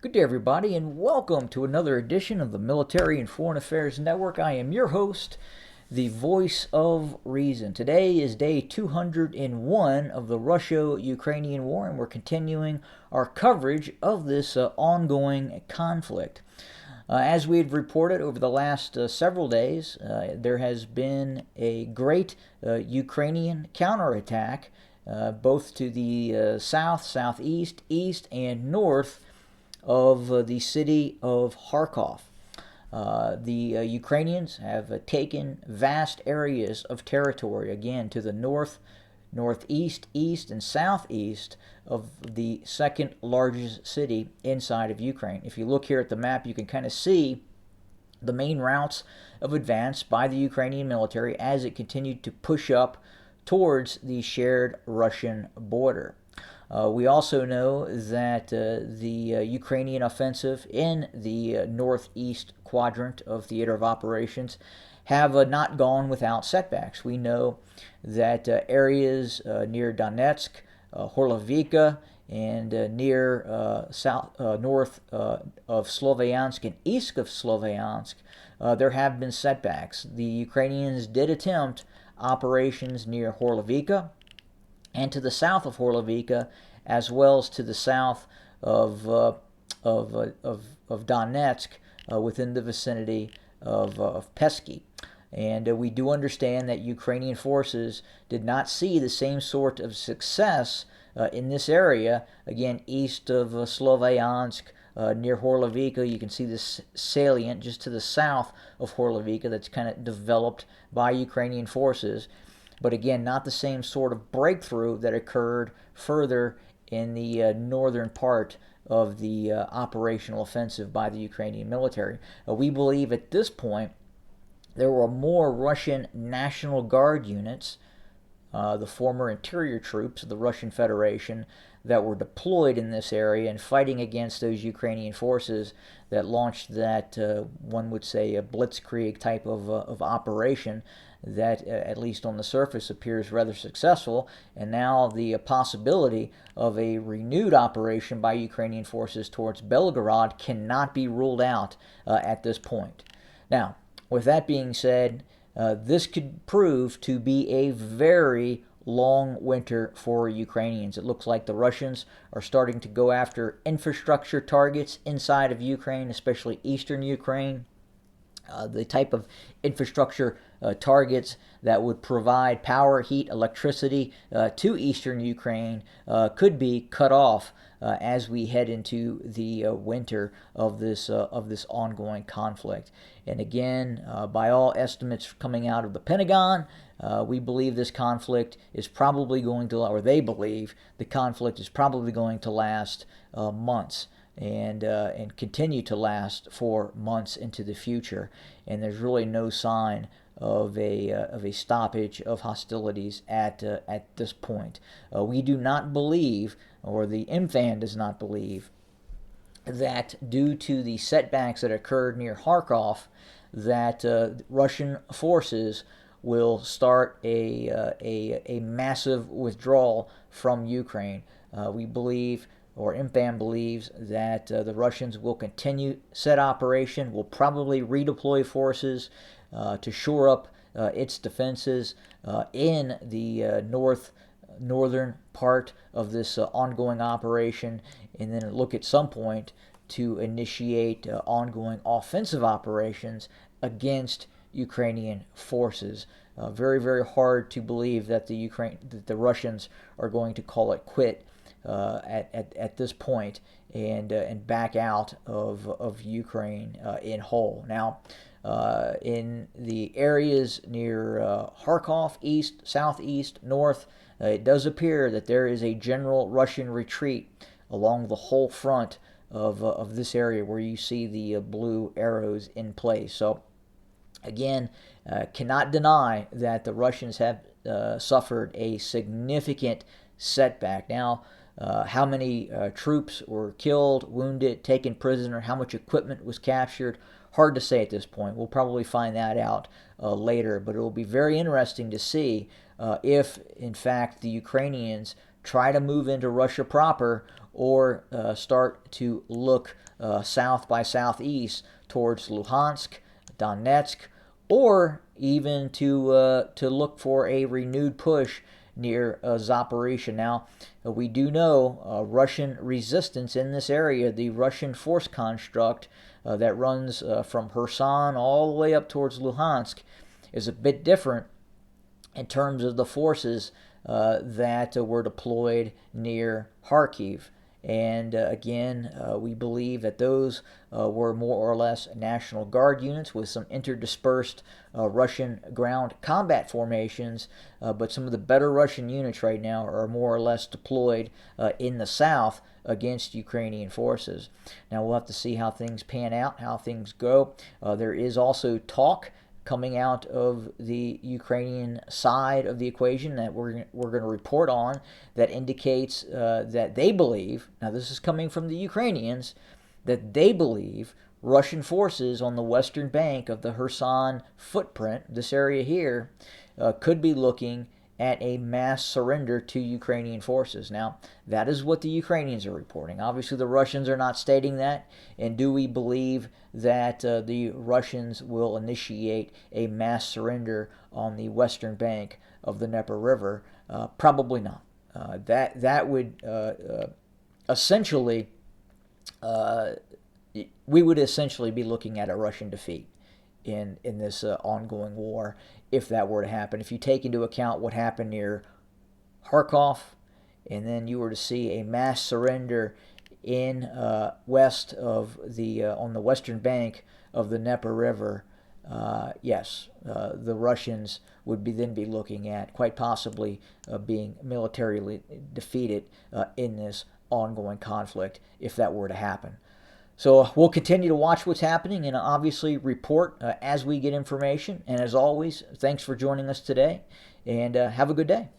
Good day, everybody, and welcome to another edition of the Military and Foreign Affairs Network. I am your host, the voice of reason. Today is day 201 of the Russia-Ukrainian war, and we're continuing our coverage of this ongoing conflict. As we had reported over the last several days, there has been a great Ukrainian counterattack, both to the south, southeast, east, and north of the city of Kharkov. The Ukrainians have taken vast areas of territory, again, to the north, northeast, east, and southeast of the second largest city inside of Ukraine. If you look here at the map, you can kind of see the main routes of advance by the Ukrainian military as it continued to push up towards the shared Russian border. We also know that the Ukrainian offensive in the northeast quadrant of theater of operations have not gone without setbacks. We know that areas near Donetsk, Horlovika, and near north of Sloviansk and east of Sloviansk, there have been setbacks. The Ukrainians did attempt operations near Horlovika and to the south of Horlovika, as well as to the south of Donetsk, within the vicinity of Pesky. And we do understand that Ukrainian forces did not see the same sort of success in this area. Again, east of Sloviansk, near Horlovika, you can see this salient just to the south of Horlovika that's kind of developed by Ukrainian forces. But again, not the same sort of breakthrough that occurred further in the northern part of the operational offensive by the Ukrainian military. We believe at this point there were more Russian National Guard units, the former interior troops of the Russian Federation, that were deployed in this area and fighting against those Ukrainian forces that launched that, one would say, a blitzkrieg type of operation that, at least on the surface, appears rather successful. And now the possibility of a renewed operation by Ukrainian forces towards Belgorod cannot be ruled out at this point. Now, with that being said, this could prove to be a very long winter for Ukrainians. It looks like the Russians are starting to go after infrastructure targets inside of Ukraine, especially eastern Ukraine. The type of infrastructure targets that would provide power, heat, electricity to eastern Ukraine could be cut off as we head into the winter of this ongoing conflict. And again, by all estimates coming out of the Pentagon, we believe this conflict is probably going to, or they believe the conflict is probably going to last months. And continue to last for months into the future, and there's really no sign of a stoppage of hostilities at this point. We do not believe, or the MFAN does not believe, that due to the setbacks that occurred near Kharkov, that Russian forces will start a massive withdrawal from Ukraine. We believe, or MFAN believes, that the Russians will continue said operation, will probably redeploy forces to shore up its defenses in the northern part of this ongoing operation, and then look at some point to initiate ongoing offensive operations against Ukrainian forces. Very, very hard to believe that the Russians are going to call it quit at this point and back out of Ukraine in whole. Now, in the areas near Kharkov, east, southeast, north, it does appear that there is a general Russian retreat along the whole front of this area where you see the blue arrows in place. So, again, cannot deny that the Russians have suffered a significant setback. Now, how many troops were killed, wounded, taken prisoner, how much equipment was captured, hard to say at this point. We'll probably find that out later, but it will be very interesting to see if, in fact, the Ukrainians try to move into Russia proper, or start to look south by southeast towards Luhansk, Donetsk, or even to look for a renewed push near Zaporizhia. Now, we do know Russian resistance in this area, the Russian force construct that runs from Kherson all the way up towards Luhansk, is a bit different in terms of the forces that were deployed near Kharkiv. And again, we believe that those were more or less National Guard units with some interdispersed Russian ground combat formations, but some of the better Russian units right now are more or less deployed in the south against Ukrainian forces. Now we'll have to see how things pan out, how things go. There is also talk coming out of the Ukrainian side of the equation that we're going to report on that indicates that they believe, now this is coming from the Ukrainians, that they believe Russian forces on the western bank of the Kherson footprint, this area here, could be looking at a mass surrender to Ukrainian forces. Now, that is what the Ukrainians are reporting. Obviously, the Russians are not stating that. And do we believe that the Russians will initiate a mass surrender on the western bank of the Dnieper River? Probably not. That would essentially, we would essentially be looking at a Russian defeat in this ongoing war if that were to happen. If you take into account what happened near Kharkov, and then you were to see a mass surrender in west of the on the western bank of the Dnieper River, yes, the Russians would then be looking at quite possibly being militarily defeated in this ongoing conflict if that were to happen. So we'll continue to watch what's happening and obviously report as we get information. And as always, thanks for joining us today, and have a good day.